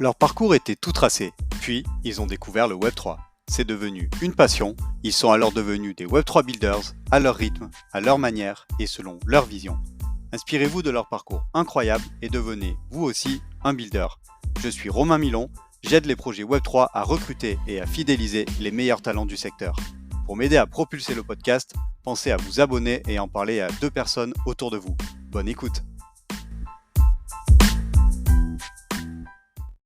Leur parcours était tout tracé, puis ils ont découvert le Web3. C'est devenu une passion, ils sont alors devenus des Web3 builders, à leur rythme, à leur manière et selon leur vision. Inspirez-vous de leur parcours incroyable et devenez, vous aussi, un builder. Je suis Romain Milon, j'aide les projets Web3 à recruter et à fidéliser les meilleurs talents du secteur. Pour m'aider à propulser le podcast, pensez à vous abonner et en parler à 2 personnes autour de vous. Bonne écoute.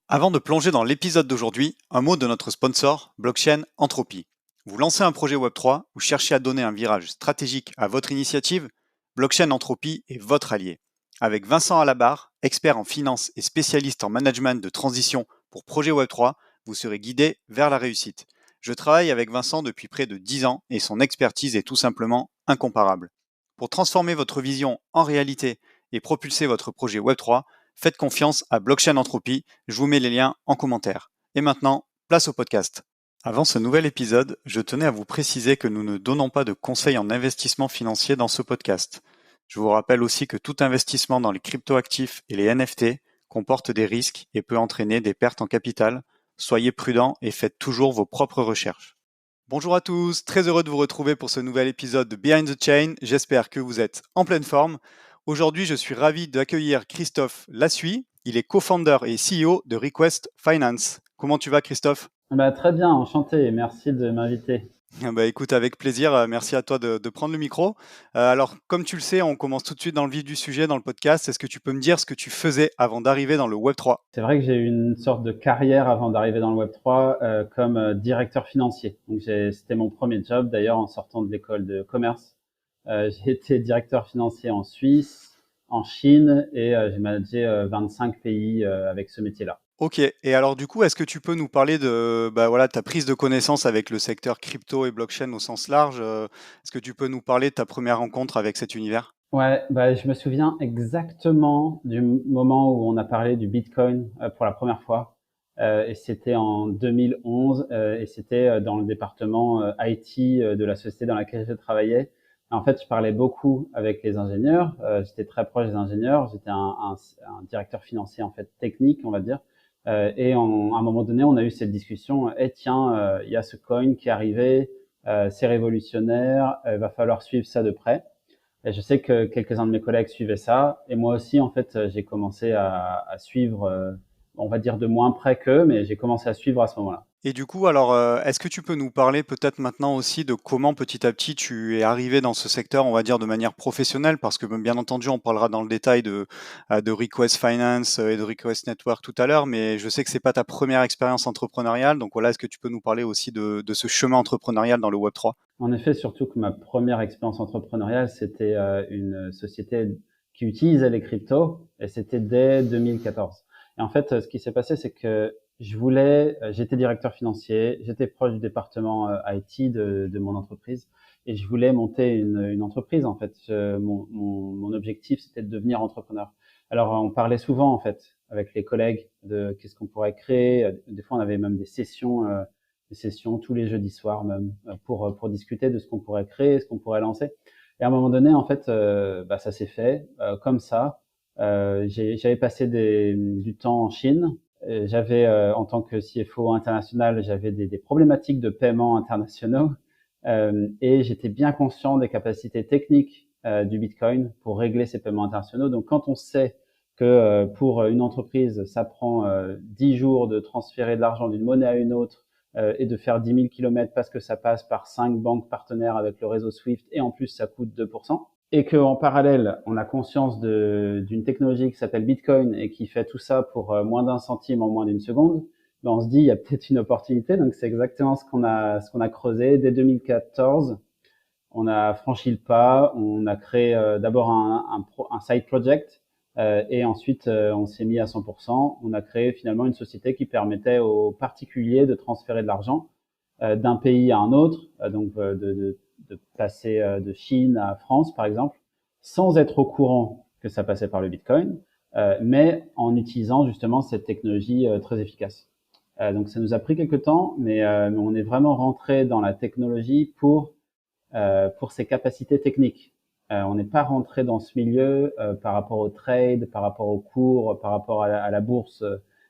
Avant de plonger dans l'épisode d'aujourd'hui, un mot de notre sponsor, Blockchain Entropy. Vous lancez un projet Web3 ou cherchez à donner un virage stratégique à votre initiative, Blockchain Entropy est votre allié. Avec Vincent à la barre, expert en finance et spécialiste en management de transition pour projet Web3, vous serez guidé vers la réussite. Je travaille avec Vincent depuis près de 10 ans et son expertise est tout simplement incomparable. Pour transformer votre vision en réalité et propulser votre projet Web3, faites confiance à Blockchain Entropy, je vous mets les liens en commentaire. Et maintenant, place au podcast. Avant ce nouvel épisode, je tenais à vous préciser que nous ne donnons pas de conseils en investissement financier dans ce podcast. Je vous rappelle aussi que tout investissement dans les cryptoactifs et les NFT comporte des risques et peut entraîner des pertes en capital. Soyez prudents et faites toujours vos propres recherches. Bonjour à tous, très heureux de vous retrouver pour ce nouvel épisode de Behind the Chain. J'espère que vous êtes en pleine forme. Aujourd'hui, je suis ravi d'accueillir Christophe Lassuy. Il est co-founder et CEO de Request Finance. Comment tu vas, Christophe ? Très bien, enchanté et merci de m'inviter. Écoute, avec plaisir. Merci à toi de prendre le micro. Alors, comme tu le sais, on commence tout de suite dans le vif du sujet dans le podcast. Est-ce que tu peux me dire ce que tu faisais avant d'arriver dans le Web3 ? C'est vrai que j'ai eu une sorte de carrière avant d'arriver dans le Web3 comme directeur financier. Donc c'était mon premier job d'ailleurs en sortant de l'école de commerce. J'ai été directeur financier en Suisse, en Chine et j'ai managé 25 pays avec ce métier-là. Ok, et alors du coup, est-ce que tu peux nous parler de ta prise de connaissance avec le secteur crypto et blockchain au sens large Est-ce que tu peux nous parler de ta première rencontre avec cet univers ? Ouais, je me souviens exactement du moment où on a parlé du Bitcoin pour la première fois. Et c'était en 2011 et c'était dans le département IT de la société dans laquelle je travaillais. Et en fait, je parlais beaucoup avec les ingénieurs. J'étais très proche des ingénieurs. J'étais un directeur financier en fait technique, on va dire. À un moment donné, on a eu cette discussion. Tiens, il y a ce coin qui est arrivé, c'est révolutionnaire. Il va falloir suivre ça de près. Et je sais que quelques-uns de mes collègues suivaient ça. Et moi aussi, en fait, j'ai commencé à suivre, on va dire de moins près qu'eux, mais j'ai commencé à suivre à ce moment-là. Et du coup, alors, est-ce que tu peux nous parler peut-être maintenant aussi de comment petit à petit tu es arrivé dans ce secteur, on va dire de manière professionnelle, parce que bien entendu, on parlera dans le détail de Request Finance et de Request Network tout à l'heure, mais je sais que c'est pas ta première expérience entrepreneuriale, donc voilà, est-ce que tu peux nous parler aussi de ce chemin entrepreneurial dans le Web3 ? En effet, surtout que ma première expérience entrepreneuriale, c'était une société qui utilisait les cryptos et c'était dès 2014. Et en fait, ce qui s'est passé, c'est que j'étais directeur financier, j'étais proche du département IT de mon entreprise et je voulais monter une entreprise. En fait, mon objectif, c'était de devenir entrepreneur. Alors, on parlait souvent en fait avec les collègues de qu'est-ce qu'on pourrait créer. Des fois, on avait même des sessions tous les jeudis soirs même pour discuter de ce qu'on pourrait créer, ce qu'on pourrait lancer. Et à un moment donné, en fait, ça s'est fait comme ça. J'avais passé du temps en Chine. J'avais, en tant que CFO international, j'avais des problématiques de paiement internationaux et j'étais bien conscient des capacités techniques du Bitcoin pour régler ces paiements internationaux. Donc, quand on sait que pour une entreprise, ça prend 10 jours de transférer de l'argent d'une monnaie à une autre et de faire 10 000 kilomètres parce que ça passe par 5 banques partenaires avec le réseau SWIFT et en plus ça coûte 2%. Et qu'en parallèle, on a conscience d'une technologie qui s'appelle Bitcoin et qui fait tout ça pour moins d'un centime en moins d'une seconde, on se dit il y a peut-être une opportunité. Donc c'est exactement ce qu'on a creusé dès 2014. On a franchi le pas, on a créé d'abord un side project et ensuite on s'est mis à 100%. On a créé finalement une société qui permettait aux particuliers de transférer de l'argent d'un pays à un autre, de passer de Chine à France par exemple, sans être au courant que ça passait par le Bitcoin, mais en utilisant justement cette technologie très efficace. Donc ça nous a pris quelques temps, mais on est vraiment rentré dans la technologie pour ses capacités techniques. On n'est pas rentré dans ce milieu par rapport au trade, par rapport aux cours, par rapport à la bourse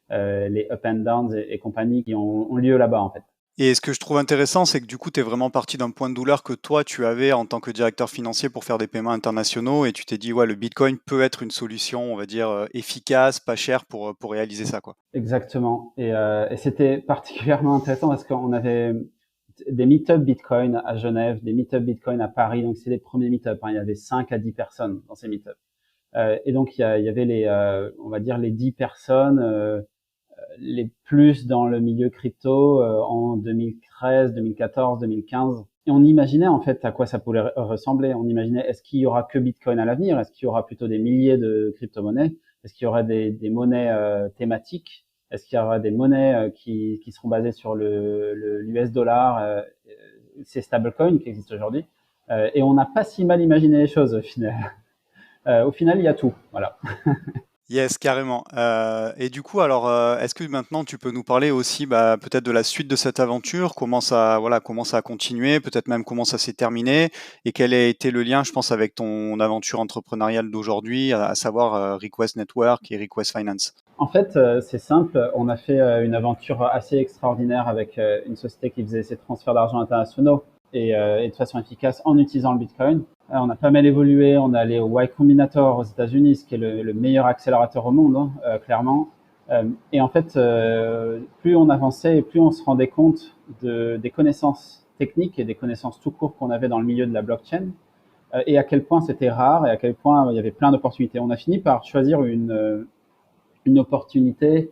les up and downs et compagnie qui ont lieu là-bas en fait. Et ce que je trouve intéressant, c'est que du coup, tu es vraiment parti d'un point de douleur que toi, tu avais en tant que directeur financier pour faire des paiements internationaux et tu t'es dit, ouais, le Bitcoin peut être une solution, on va dire, efficace, pas chère pour réaliser ça, quoi. Exactement. Et c'était particulièrement intéressant parce qu'on avait des meet-up Bitcoin à Genève, des meet-up Bitcoin à Paris. Donc, c'est les premiers meet-up. Hein. Il y avait 5 à 10 personnes dans ces meet-up. Et donc, il y avait on va dire les 10 personnes les plus dans le milieu crypto en 2013, 2014, 2015. Et on imaginait en fait à quoi ça pourrait ressembler. On imaginait est-ce qu'il y aura que Bitcoin à l'avenir? Est-ce qu'il y aura plutôt des milliers de crypto-monnaies? Est-ce qu'il y aura des monnaies thématiques? Est-ce qu'il y aura des monnaies qui seront basées sur l'US dollar, ces stablecoins qui existent aujourd'hui? Et on n'a pas si mal imaginé les choses au final. Au final, il y a tout. Voilà. Yes, carrément. Et du coup, alors, est-ce que maintenant tu peux nous parler aussi, bah, peut-être de la suite de cette aventure, comment ça a continué, peut-être même comment ça s'est terminé, et quel a été le lien, je pense, avec ton aventure entrepreneuriale d'aujourd'hui, à savoir Request Network et Request Finance. En fait, c'est simple. On a fait une aventure assez extraordinaire avec une société qui faisait ces transferts d'argent internationaux et de façon efficace en utilisant le Bitcoin. On a pas mal évolué. On est allé au Y Combinator aux États-Unis, ce qui est le meilleur accélérateur au monde, hein, clairement. Et en fait, plus on avançait et plus on se rendait compte des connaissances techniques et des connaissances tout court qu'on avait dans le milieu de la blockchain et à quel point c'était rare et à quel point il y avait plein d'opportunités. On a fini par choisir une opportunité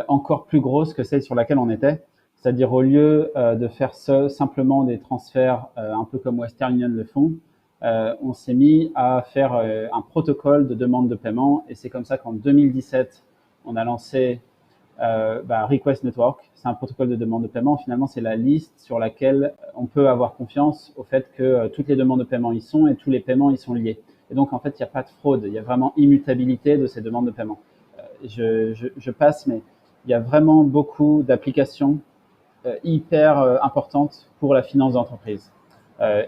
encore plus grosse que celle sur laquelle on était. C'est-à-dire au lieu de faire simplement des transferts un peu comme Western Union le font, on s'est mis à faire un protocole de demande de paiement et c'est comme ça qu'en 2017, on a lancé Request Network. C'est un protocole de demande de paiement. Finalement, c'est la liste sur laquelle on peut avoir confiance au fait que toutes les demandes de paiement y sont et tous les paiements y sont liés. Et donc, en fait, il n'y a pas de fraude. Il y a vraiment immutabilité de ces demandes de paiement. Je passe, mais il y a vraiment beaucoup d'applications hyper importantes pour la finance d'entreprise.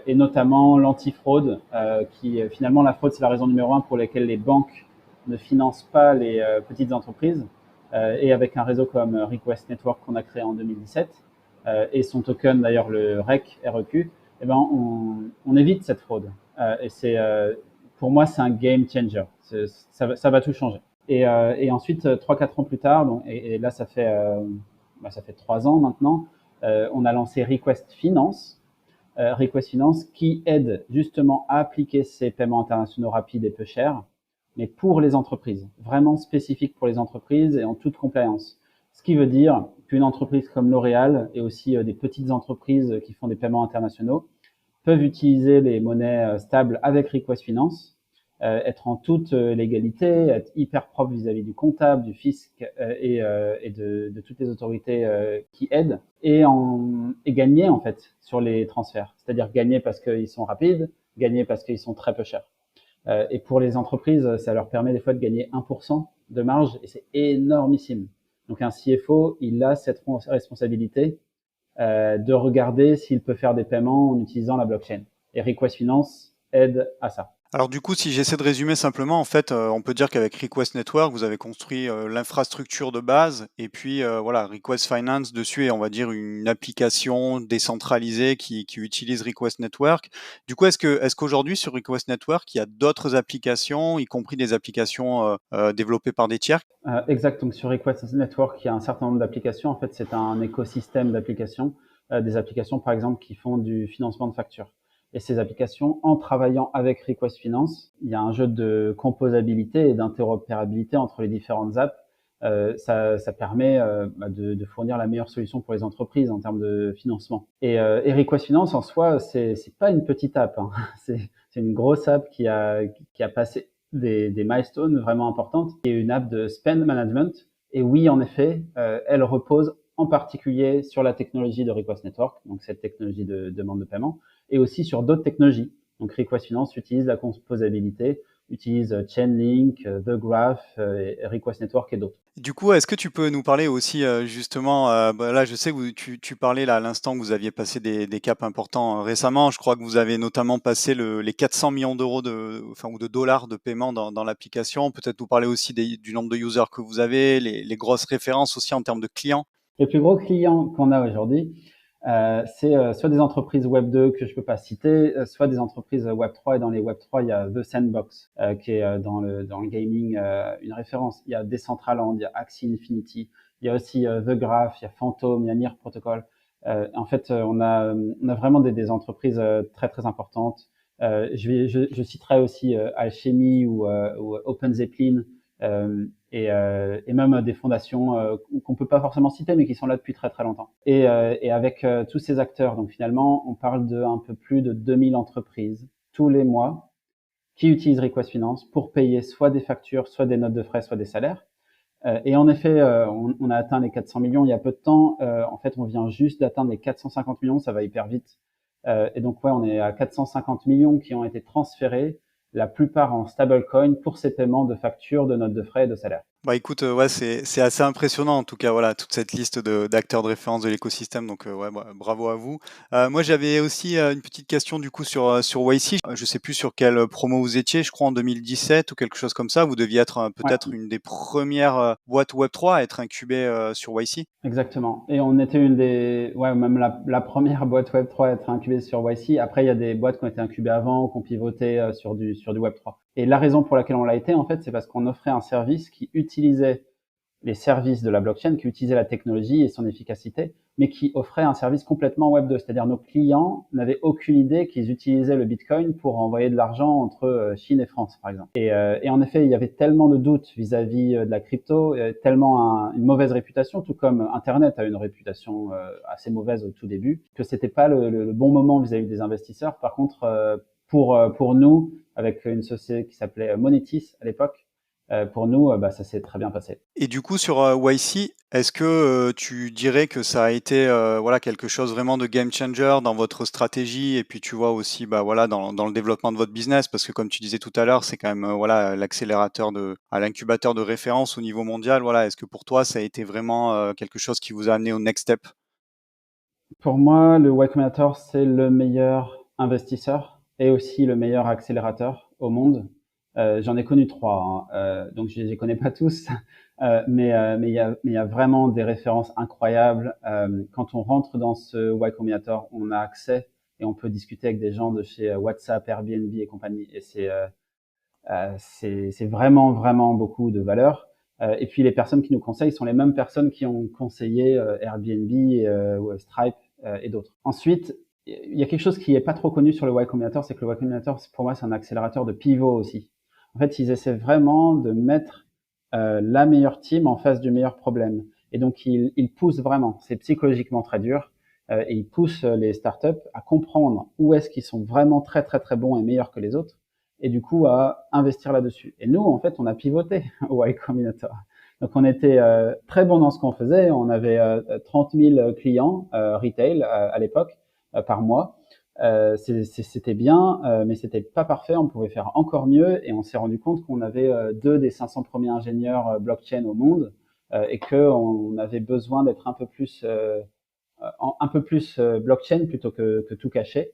Et notamment l'antifraude, qui finalement la fraude c'est la raison numéro un pour laquelle les banques ne financent pas les petites entreprises. Et avec un réseau comme Request Network qu'on a créé en 2017 et son token d'ailleurs le REQ, eh ben on évite cette fraude. Et c'est pour moi c'est un game changer. Ça va tout changer. Et ensuite 3-4 ans plus tard, donc, et là ça fait 3 ans maintenant, on a lancé Request Finance. Request Finance qui aide justement à appliquer ces paiements internationaux rapides et peu chers, mais pour les entreprises, vraiment spécifique pour les entreprises et en toute compliance. Ce qui veut dire qu'une entreprise comme L'Oréal et aussi des petites entreprises qui font des paiements internationaux peuvent utiliser les monnaies stables avec Request Finance, être en toute légalité, être hyper propre vis-à-vis du comptable, du fisc et de toutes les autorités qui aident et gagner en fait sur les transferts. C'est-à-dire gagner parce qu'ils sont rapides, gagner parce qu'ils sont très peu chers. Et pour les entreprises, ça leur permet des fois de gagner 1% de marge et c'est énormissime. Donc un CFO, il a cette responsabilité de regarder s'il peut faire des paiements en utilisant la blockchain. Et Request Finance aide à ça. Alors du coup, si j'essaie de résumer simplement, en fait, on peut dire qu'avec Request Network, vous avez construit l'infrastructure de base, et puis voilà, Request Finance dessus est, on va dire, une application décentralisée qui utilise Request Network. Du coup, est-ce qu'aujourd'hui sur Request Network, il y a d'autres applications, y compris des applications développées par des tiers? Exact. Donc sur Request Network, il y a un certain nombre d'applications. En fait, c'est un écosystème d'applications, des applications par exemple qui font du financement de factures. Et ces applications, en travaillant avec Request Finance, il y a un jeu de composabilité et d'interopérabilité entre les différentes apps. Ça permet de fournir la meilleure solution pour les entreprises en termes de financement. Et Request Finance en soi, c'est pas une petite app. Hein. C'est une grosse app qui a passé des milestones vraiment importantes, et une app de spend management. Et oui, en effet, elle repose en particulier sur la technologie de Request Network, donc cette technologie de demande de paiement, et aussi sur d'autres technologies. Donc Request Finance utilise la composabilité utilisent Chainlink, The Graph, et Request Network et d'autres. Du coup, est-ce que tu peux nous parler aussi justement, là je sais que tu parlais là à l'instant que vous aviez passé des caps importants récemment. Je crois que vous avez notamment passé les 400 millions d'euros ou de dollars de paiement dans l'application. Peut-être nous parler aussi du nombre de users que vous avez, les grosses références aussi en termes de clients. Les plus gros clients qu'on a aujourd'hui, c'est soit des entreprises Web 2 que je peux pas citer, soit des entreprises Web 3. Et dans les Web 3, il y a The Sandbox qui est dans le gaming une référence. Il y a Decentraland, il y a Axie Infinity, il y a aussi The Graph, il y a Phantom, il y a Near Protocol. En fait, on a vraiment des entreprises très très importantes. Je citerai aussi Alchemy ou Open Zeppelin. Et même des fondations qu'on peut pas forcément citer, mais qui sont là depuis très très longtemps. Et avec tous ces acteurs, donc finalement, on parle de un peu plus de 2000 entreprises tous les mois qui utilisent Request Finance pour payer soit des factures, soit des notes de frais, soit des salaires. Et en effet, on a atteint les 400 millions il y a peu de temps. En fait, on vient juste d'atteindre les 450 millions, ça va hyper vite. Et donc, ouais, on est à 450 millions qui ont été transférés, la plupart en stablecoin, pour ces paiements de factures, de notes de frais et de salaires. Bah écoute, ouais, c'est assez impressionnant en tout cas, voilà, toute cette liste d'acteurs de référence de l'écosystème. Donc ouais, bah, bravo à vous. Moi, j'avais aussi une petite question du coup sur YC. Je sais plus sur quelle promo vous étiez, je crois en 2017 ou quelque chose comme ça. Vous deviez être Ouais, peut-être une des premières boîtes Web3 à être incubée sur YC. exactement. Et on était même la première boîte Web3 à être incubée sur YC. Après, il y a des boîtes qui ont été incubées avant, qui ont pivoté sur du Web3. Et la raison pour laquelle on l'a été, en fait, c'est parce qu'on offrait un service qui utilisait les services de la blockchain, qui utilisaient la technologie et son efficacité, mais qui offraient un service complètement Web 2. C'est-à-dire nos clients n'avaient aucune idée qu'ils utilisaient le Bitcoin pour envoyer de l'argent entre Chine et France, par exemple. Et en effet, il y avait tellement de doutes vis-à-vis de la crypto, tellement une mauvaise réputation, tout comme Internet a une réputation assez mauvaise au tout début, que c'était pas le bon moment vis-à-vis des investisseurs. Par contre, pour nous, avec une société qui s'appelait Monetis à l'époque, pour nous, bah, ça s'est très bien passé. Et du coup, sur YC, est-ce que tu dirais que ça a été voilà, quelque chose vraiment de game changer dans votre stratégie et puis tu vois aussi bah, voilà, dans le développement de votre business? Parce que comme tu disais tout à l'heure, c'est quand même voilà, l'accélérateur à l'incubateur de référence au niveau mondial. Voilà, est-ce que pour toi, ça a été vraiment quelque chose qui vous a amené au next step? Pour moi, le Y Combinator, c'est le meilleur investisseur et aussi le meilleur accélérateur au monde. J'en ai connu trois, hein, donc je les connais pas tous, mais il y a vraiment des références incroyables. Quand on rentre dans ce Y Combinator, on a accès et on peut discuter avec des gens de chez WhatsApp, Airbnb et compagnie. Et c'est vraiment vraiment beaucoup de valeur. Et puis les personnes qui nous conseillent sont les mêmes personnes qui ont conseillé Airbnb, Stripe et d'autres. Ensuite, il y a quelque chose qui est pas trop connu sur le Y Combinator, c'est que le Y Combinator, pour moi, c'est un accélérateur de pivot aussi. En fait, ils essaient vraiment de mettre la meilleure team en face du meilleur problème. Et donc, ils poussent vraiment. C'est psychologiquement très dur. Et ils poussent les startups à comprendre où est-ce qu'ils sont vraiment très très très bons et meilleurs que les autres, et du coup à investir là-dessus. Et nous, en fait, on a pivoté au Y Combinator. Donc, on était très bon dans ce qu'on faisait. On avait 30 000 clients retail à l'époque par mois. C'était bien, mais c'était pas parfait. On pouvait faire encore mieux, et on s'est rendu compte qu'on avait deux des 500 premiers ingénieurs blockchain au monde, et qu'on avait besoin d'être un peu plus blockchain plutôt que tout caché,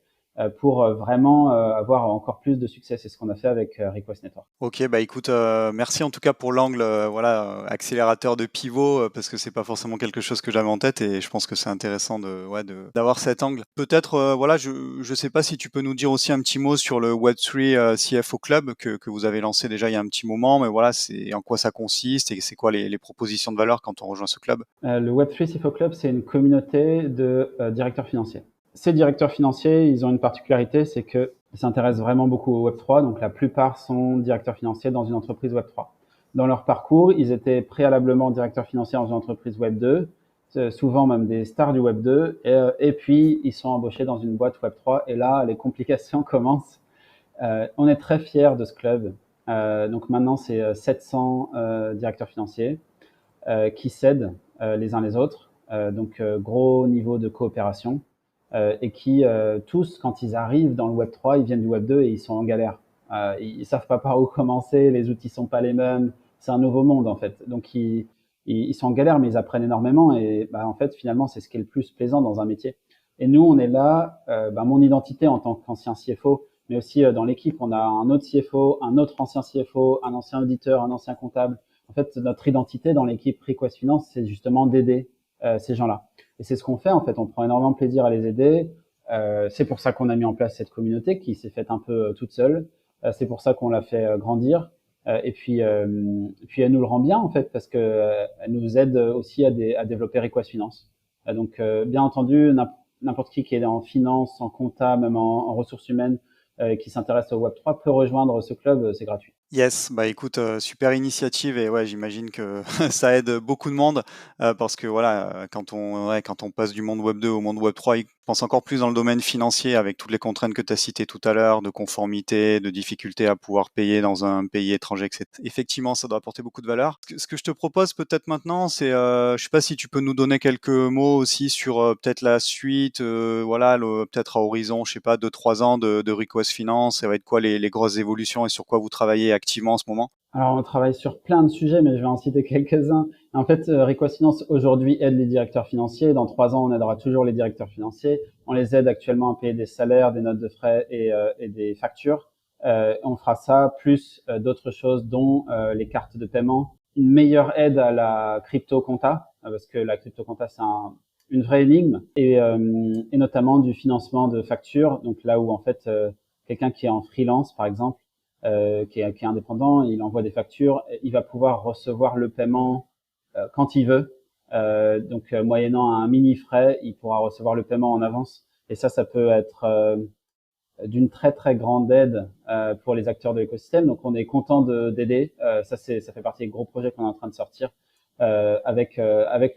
pour vraiment avoir encore plus de succès. C'est ce qu'on a fait avec Request Network. Ok, bah écoute, merci en tout cas pour l'angle voilà, accélérateur de pivot, parce que c'est pas forcément quelque chose que j'avais en tête et je pense que c'est intéressant ouais, d'avoir cet angle. Peut-être, voilà, je sais pas si tu peux nous dire aussi un petit mot sur le Web3 CFO Club que vous avez lancé déjà il y a un petit moment, mais voilà, c'est en quoi ça consiste et c'est quoi les propositions de valeur quand on rejoint ce club? Le Web3 CFO Club, c'est une communauté de directeurs financiers. Ces directeurs financiers, ils ont une particularité, c'est qu'ils s'intéressent vraiment beaucoup au Web3. Donc, la plupart sont directeurs financiers dans une entreprise Web3. Dans leur parcours, ils étaient préalablement directeurs financiers dans une entreprise Web2, souvent même des stars du Web2, et puis ils sont embauchés dans une boîte Web3. Et là, les complications commencent. On est très fiers de ce club. Donc maintenant, c'est 700 directeurs financiers qui s'aident les uns les autres. Donc gros niveau de coopération, et qui tous, quand ils arrivent dans le Web 3, ils viennent du Web 2 et ils sont en galère. Ils savent pas par où commencer, les outils sont pas les mêmes. C'est un nouveau monde en fait. Donc ils sont en galère, mais ils apprennent énormément. Et en fait, finalement, c'est ce qui est le plus plaisant dans un métier. Et nous, on est là. Mon identité en tant qu'ancien CFO, mais aussi dans l'équipe, on a un autre CFO, un autre ancien CFO, un ancien auditeur, un ancien comptable. En fait, notre identité dans l'équipe Request Finance, c'est justement d'aider ces gens-là. Et c'est ce qu'on fait. En fait, on prend énormément de plaisir à les aider. C'est pour ça qu'on a mis en place cette communauté qui s'est faite un peu toute seule. C'est pour ça qu'on l'a fait grandir. Et puis elle nous le rend bien en fait parce que elle nous aide aussi à développer Request Finance. Donc bien entendu, n'importe qui est en finance, en compta, même en ressources humaines, qui s'intéresse au Web3 peut rejoindre ce club, c'est gratuit. Yes, bah écoute, super initiative et ouais, j'imagine que ça aide beaucoup de monde, parce que voilà, quand on passe du monde Web 2 au monde Web 3, ils pensent encore plus dans le domaine financier avec toutes les contraintes que tu as citées tout à l'heure, de conformité, de difficulté à pouvoir payer dans un pays étranger, et effectivement, ça doit apporter beaucoup de valeur. Ce que je te propose peut-être maintenant, c'est, je sais pas si tu peux nous donner quelques mots aussi sur, peut-être la suite, voilà, peut-être à horizon, je sais pas, 2-3 ans de Request Finance, ça va être quoi les grosses évolutions et sur quoi vous travaillez activement en ce moment? Alors, on travaille sur plein de sujets, mais je vais en citer quelques-uns. En fait, Request Finance aujourd'hui aide les directeurs financiers. Dans 3 ans, on aidera toujours les directeurs financiers. On les aide actuellement à payer des salaires, des notes de frais et des factures. On fera ça plus d'autres choses, dont les cartes de paiement, une meilleure aide à la crypto compta, parce que la crypto compta c'est une vraie énigme, et notamment du financement de factures. Donc là où en fait quelqu'un qui est en freelance, par exemple, qui est indépendant, il envoie des factures, il va pouvoir recevoir le paiement quand il veut. Donc moyennant un mini frais, il pourra recevoir le paiement en avance. Et ça peut être d'une très très grande aide pour les acteurs de l'écosystème. Donc on est content d'aider. Ça fait partie des gros projets qu'on est en train de sortir avec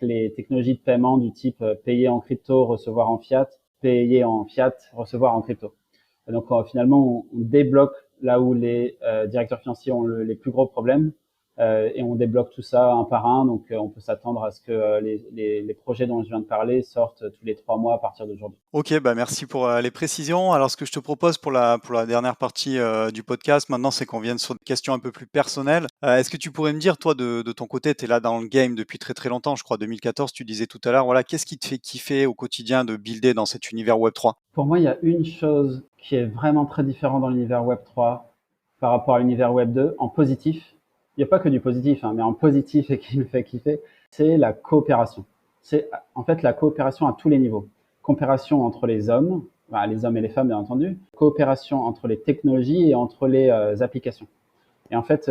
les technologies de paiement du type payer en crypto, recevoir en fiat, payer en fiat, recevoir en crypto. Et donc finalement on débloque là où les directeurs financiers ont les plus gros problèmes, et on débloque tout ça un par un. Donc on peut s'attendre à ce que les projets dont je viens de parler sortent tous les 3 mois à partir d'aujourd'hui. Ok, bah merci pour les précisions. Alors, ce que je te propose pour la dernière partie du podcast maintenant, c'est qu'on vienne sur des questions un peu plus personnelles. Est-ce que tu pourrais me dire, toi, de ton côté, tu es là dans le game depuis très très longtemps, je crois 2014, tu disais tout à l'heure, voilà, qu'est-ce qui te fait kiffer au quotidien de builder dans cet univers Web3? Pour moi, il y a une chose qui est vraiment très différente dans l'univers Web 3 par rapport à l'univers Web 2 en positif. Il n'y a pas que du positif, hein, mais en positif et qui me fait kiffer, c'est la coopération. C'est en fait la coopération à tous les niveaux. Coopération entre les hommes et les femmes bien entendu, coopération entre les technologies et entre les applications. Et en fait,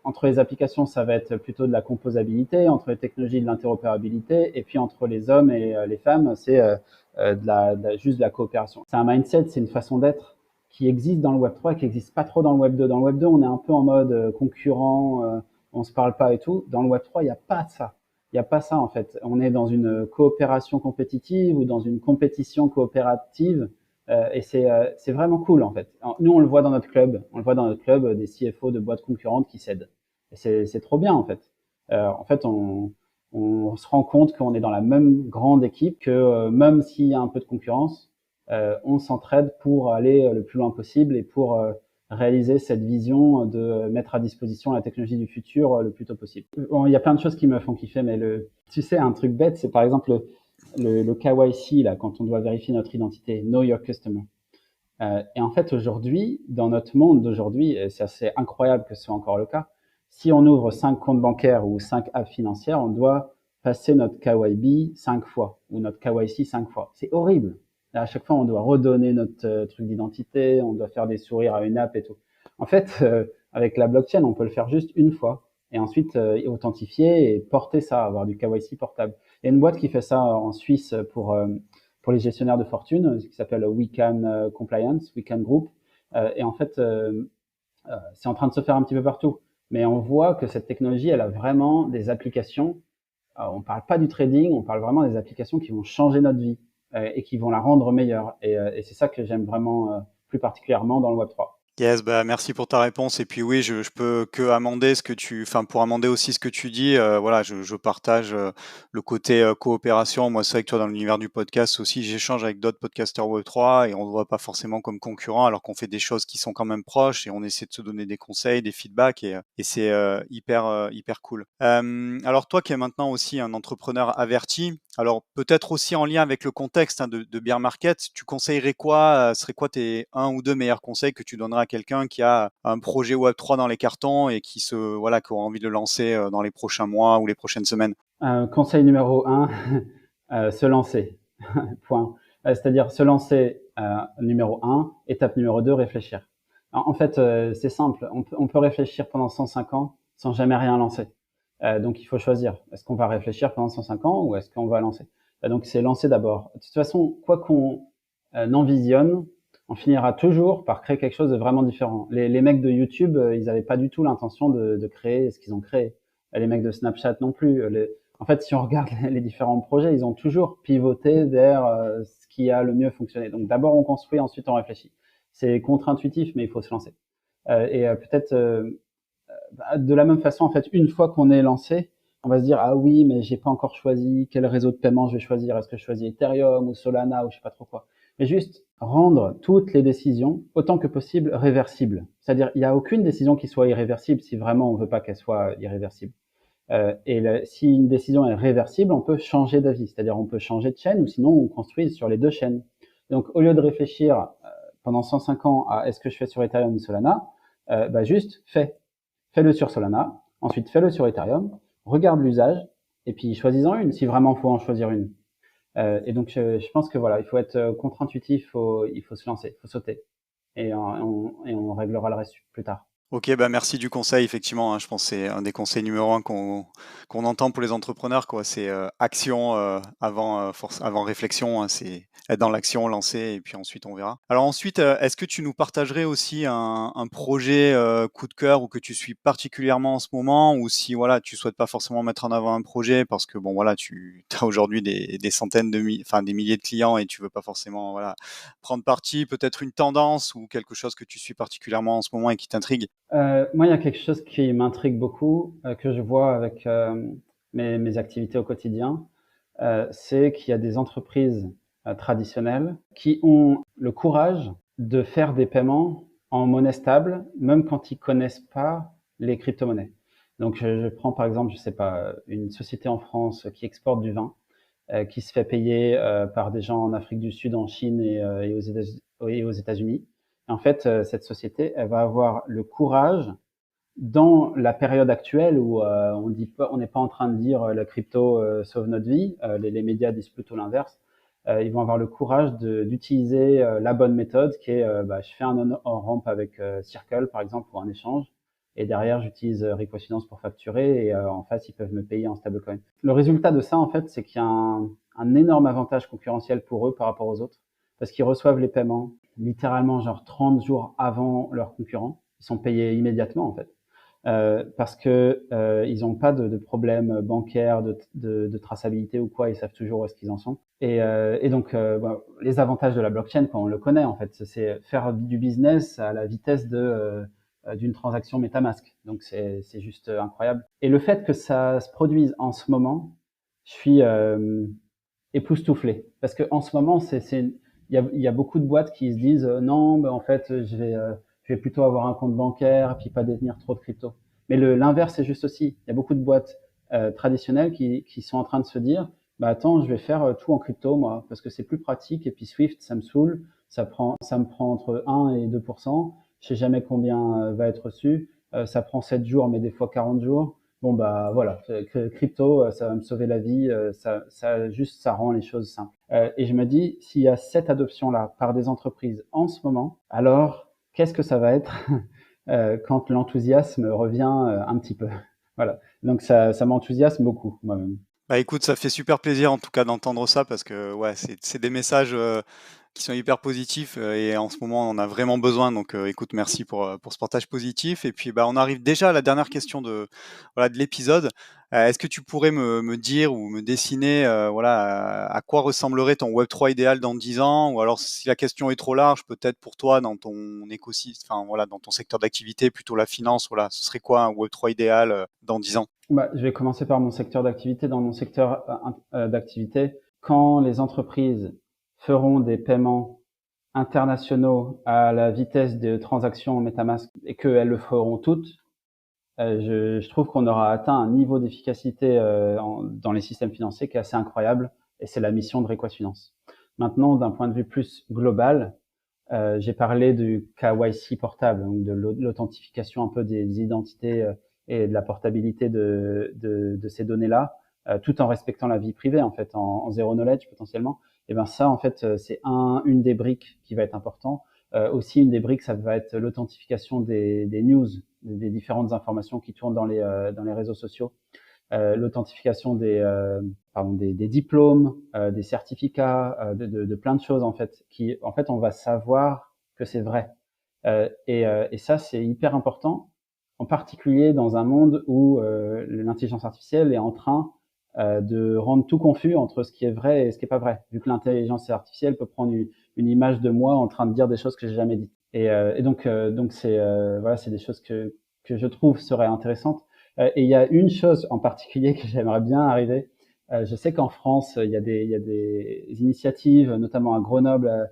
entre les applications, ça va être plutôt de la composabilité, entre les technologies, de l'interopérabilité, et puis entre les hommes et les femmes, c'est juste de la coopération. C'est un mindset, c'est une façon d'être qui existe dans le Web 3 et qui n'existe pas trop dans le Web 2. Dans le Web 2, on est un peu en mode concurrent, on se parle pas et tout. Dans le Web 3, il n'y a pas de ça. Il n'y a pas ça en fait. On est dans une coopération compétitive ou dans une compétition coopérative. Et c'est vraiment cool en fait. Nous on le voit dans notre club, des CFO de boîtes concurrentes qui s'aident. Et c'est trop bien en fait. En fait on se rend compte qu'on est dans la même grande équipe, que même s'il y a un peu de concurrence, on s'entraide pour aller le plus loin possible et pour réaliser cette vision de mettre à disposition la technologie du futur le plus tôt possible. Bon, il y a plein de choses qui me font kiffer, mais tu sais, un truc bête, c'est par exemple le KYC, là, quand on doit vérifier notre identité, Know Your Customer. Et en fait, aujourd'hui, dans notre monde d'aujourd'hui, et c'est assez incroyable que ce soit encore le cas, si on ouvre 5 comptes bancaires ou 5 apps financières, on doit passer notre KYB 5 fois ou notre KYC 5 fois. C'est horrible. Là, à chaque fois, on doit redonner notre truc d'identité, on doit faire des sourires à une app et tout. En fait, avec la blockchain, on peut le faire juste une fois et ensuite authentifier et porter ça, avoir du KYC portable. Il y a une boîte qui fait ça en Suisse pour les gestionnaires de fortune, qui s'appelle WeCan Compliance, WeCan Group. Et en fait, c'est en train de se faire un petit peu partout. Mais on voit que cette technologie, elle a vraiment des applications. On ne parle pas du trading, on parle vraiment des applications qui vont changer notre vie et qui vont la rendre meilleure. Et c'est ça que j'aime vraiment plus particulièrement dans le Web3. Yes, bah, merci pour ta réponse et puis oui, je peux que amender ce que pour amender aussi ce que tu dis, voilà, je partage, le côté, coopération. Moi, c'est vrai que toi, dans l'univers du podcast aussi, j'échange avec d'autres podcasteurs Web3 et on ne voit pas forcément comme concurrents alors qu'on fait des choses qui sont quand même proches et on essaie de se donner des conseils, des feedbacks et c'est, hyper cool. Alors toi qui es maintenant aussi un entrepreneur averti, alors peut-être aussi en lien avec le contexte, hein, de bear market, tu conseillerais quoi, serait quoi tes un ou 2 meilleurs conseils que tu donnerais à quelqu'un qui a un projet Web3 dans les cartons et qui a envie de le lancer, dans les prochains mois ou les prochaines semaines? Conseil numéro un, se lancer. Point. C'est-à-dire se lancer, numéro un. Étape numéro 2, réfléchir. En fait, c'est simple. On peut réfléchir pendant 105 ans sans jamais rien lancer. Donc il faut choisir. Est-ce qu'on va réfléchir pendant 105 ans ou est-ce qu'on va lancer? Donc c'est lancer d'abord. De toute façon, quoi qu'on envisionne, on finira toujours par créer quelque chose de vraiment différent. Les mecs de YouTube, ils n'avaient pas du tout l'intention de créer ce qu'ils ont créé. Les mecs de Snapchat non plus. En fait, si on regarde les différents projets, ils ont toujours pivoté vers ce qui a le mieux fonctionné. Donc d'abord on construit, ensuite on réfléchit. C'est contre-intuitif, mais il faut se lancer. Peut-être de la même façon, en fait, une fois qu'on est lancé, on va se dire ah oui, mais j'ai pas encore choisi quel réseau de paiement je vais choisir. Est-ce que je choisis Ethereum ou Solana ou je sais pas trop quoi. Mais juste rendre toutes les décisions autant que possible réversibles. C'est-à-dire il n'y a aucune décision qui soit irréversible si vraiment on veut pas qu'elle soit irréversible. Si une décision est réversible, on peut changer d'avis, c'est-à-dire on peut changer de chaîne ou sinon on construit sur les deux chaînes. Donc au lieu de réfléchir pendant 105 ans à est-ce que je fais sur Ethereum ou Solana, juste fais-le sur Solana, ensuite fais-le sur Ethereum, regarde l'usage et puis choisis-en une si vraiment faut en choisir une. Et donc je pense que voilà, il faut être contre-intuitif, il faut se lancer, il faut sauter et on réglera le reste plus tard. OK, bah, merci du conseil effectivement, hein, je pense que c'est un des conseils numéro un qu'on entend pour les entrepreneurs, quoi. C'est, action, avant réflexion, hein. C'est être dans l'action, lancer et puis ensuite on verra. Alors ensuite, est-ce que tu nous partagerais aussi un projet, coup de cœur ou que tu suis particulièrement en ce moment? Ou si voilà, tu souhaites pas forcément mettre en avant un projet parce que bon voilà, tu as aujourd'hui des centaines des milliers de clients et tu veux pas forcément, voilà, prendre parti, peut-être une tendance ou quelque chose que tu suis particulièrement en ce moment et qui t'intrigue? Moi, il y a quelque chose qui m'intrigue beaucoup, que je vois avec mes activités au quotidien, c'est qu'il y a des entreprises traditionnelles qui ont le courage de faire des paiements en monnaie stable, même quand ils connaissent pas les crypto-monnaies. Donc, je prends par exemple, je sais pas, une société en France qui exporte du vin, qui se fait payer par des gens en Afrique du Sud, en Chine et aux États-Unis. En fait, cette société, elle va avoir le courage dans la période actuelle où on n'est pas en train de dire la crypto sauve notre vie, les médias disent plutôt l'inverse. Ils vont avoir le courage d'utiliser la bonne méthode qui est je fais un on-ramp avec Circle par exemple pour un échange et derrière j'utilise Rico Finance pour facturer et en face ils peuvent me payer en stablecoin. Le résultat de ça en fait c'est qu'il y a un énorme avantage concurrentiel pour eux par rapport aux autres parce qu'ils reçoivent les paiements littéralement genre 30 jours avant leurs concurrents. Ils sont payés immédiatement en fait parce que ils n'ont pas de problème bancaire, de traçabilité ou quoi, ils savent toujours où est-ce qu'ils en sont. Et donc, les avantages de la blockchain, quand on le connaît en fait, c'est faire du business à la vitesse d'une transaction MetaMask. Donc c'est juste incroyable. Et le fait que ça se produise en ce moment, je suis époustouflé parce que en ce moment, il y a beaucoup de boîtes qui se disent non, en fait, je vais plutôt avoir un compte bancaire puis pas détenir trop de crypto. Mais l'inverse est juste aussi. Il y a beaucoup de boîtes traditionnelles qui sont en train de se dire, bah attends, je vais faire tout en crypto moi parce que c'est plus pratique et puis Swift ça me saoule, ça me prend entre 1 et 2%. Je sais jamais combien va être reçu. Ça prend 7 jours mais des fois 40 jours. Bon bah voilà, crypto, ça va me sauver la vie, ça rend les choses simples. Et je me dis, s'il y a cette adoption-là par des entreprises en ce moment, alors qu'est-ce que ça va être quand l'enthousiasme revient un petit peu. Voilà. Donc ça m'enthousiasme beaucoup moi-même. Bah écoute, ça fait super plaisir en tout cas d'entendre ça parce que ouais, c'est des messages qui sont hyper positifs et en ce moment, on en a vraiment besoin. Donc, écoute, merci pour ce partage positif. Et puis, bah, on arrive déjà à la dernière question voilà, de l'épisode. Est-ce que tu pourrais me dire ou me dessiner voilà, à quoi ressemblerait ton Web3 idéal dans 10 ans? Ou alors, si la question est trop large, peut-être pour toi, dans ton écosystème, enfin, voilà, dans ton secteur d'activité, plutôt la finance, voilà, ce serait quoi un Web3 idéal dans 10 ans? Bah, je vais commencer par mon secteur d'activité. Dans mon secteur d'activité, quand les entreprises feront des paiements internationaux à la vitesse de transactions en MetaMask et qu'elles le feront toutes, je trouve qu'on aura atteint un niveau d'efficacité dans les systèmes financiers qui est assez incroyable, et c'est la mission de Request Finance. Maintenant, d'un point de vue plus global, j'ai parlé du KYC portable, donc de l'authentification un peu des identités et de la portabilité de ces données-là, tout en respectant la vie privée, en fait, en zero knowledge potentiellement. Et ben ça, en fait, c'est une des briques qui va être important. Aussi, une des briques, ça va être l'authentification des news, des différentes informations qui tournent dans les réseaux sociaux. L'authentification des diplômes, des certificats, de plein de choses en fait, qui en fait on va savoir que c'est vrai. Et ça c'est hyper important, en particulier dans un monde où l'intelligence artificielle est en train de rendre tout confus entre ce qui est vrai et ce qui est pas vrai, vu que l'intelligence artificielle peut prendre une image de moi en train de dire des choses que j'ai jamais dites. Et donc c'est voilà, c'est des choses que je trouve seraient intéressantes. Et il y a une chose en particulier que j'aimerais bien arriver. Je sais qu'en France, il y a des initiatives, notamment à Grenoble.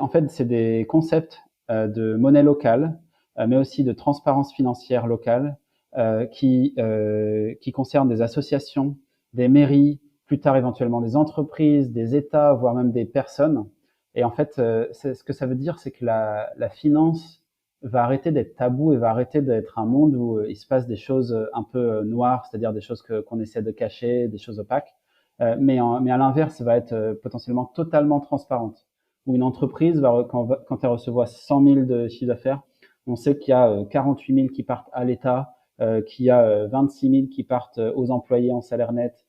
En fait, c'est des concepts de monnaie locale, mais aussi de transparence financière locale, qui concernent des associations, des mairies, plus tard éventuellement des entreprises, des États, voire même des personnes. Et en fait, ce que ça veut dire, c'est que la finance va arrêter d'être tabou et va arrêter d'être un monde où il se passe des choses un peu noires, c'est-à-dire des choses qu'on essaie de cacher, des choses opaques, mais à l'inverse, va être potentiellement totalement transparente. Où une entreprise, quand elle recevra 100 000 de chiffre d'affaires, on sait qu'il y a 48 000 qui partent à l'État, qu'il y a 26 000 qui partent aux employés en salaire net,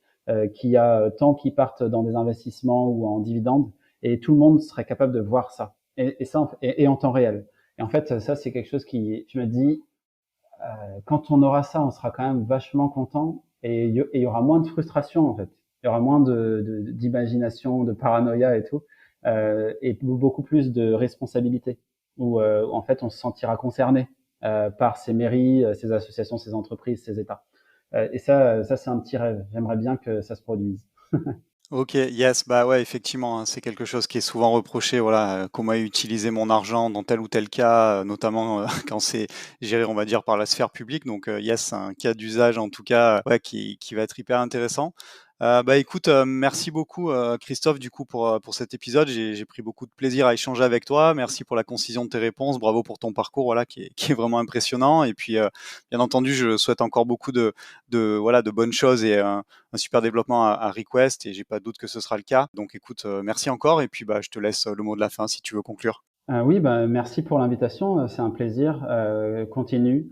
qu'il y a tant qui partent dans des investissements ou en dividendes, et tout le monde serait capable de voir ça, et en temps réel. Et en fait, ça, c'est quelque chose qui, je me dis, quand on aura ça, on sera quand même vachement content, et il y aura moins de frustration, en fait. Il y aura moins d'imagination, de paranoïa et tout, et beaucoup plus de responsabilité, où en fait, on se sentira concerné par ces mairies, ces associations, ces entreprises, ces États. Et ça, c'est un petit rêve. J'aimerais bien que ça se produise. Ok, yes, bah ouais, effectivement, hein, c'est quelque chose qui est souvent reproché, voilà, comment utiliser mon argent dans tel ou tel cas, notamment quand c'est géré, on va dire, par la sphère publique. Donc, yes, c'est un cas d'usage en tout cas, ouais, qui va être hyper intéressant. Bah écoute, merci beaucoup Christophe du coup pour cet épisode. J'ai pris beaucoup de plaisir à échanger avec toi. Merci pour la concision de tes réponses. Bravo pour ton parcours, voilà, qui est vraiment impressionnant. Et puis, bien entendu, je souhaite encore beaucoup voilà, de bonnes choses et un super développement à Request. Et j'ai pas de doute que ce sera le cas. Donc écoute, merci encore. Et puis, bah, je te laisse le mot de la fin si tu veux conclure. Oui, bah, merci pour l'invitation. C'est un plaisir. Continue,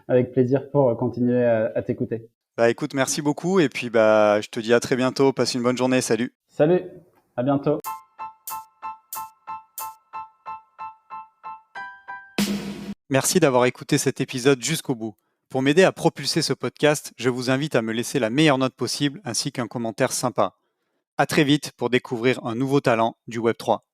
avec plaisir pour continuer à t'écouter. Bah écoute, merci beaucoup. Et puis, bah, je te dis à très bientôt. Passe une bonne journée. Salut. Salut, à bientôt. Merci d'avoir écouté cet épisode jusqu'au bout. Pour m'aider à propulser ce podcast, je vous invite à me laisser la meilleure note possible ainsi qu'un commentaire sympa. À très vite pour découvrir un nouveau talent du Web3.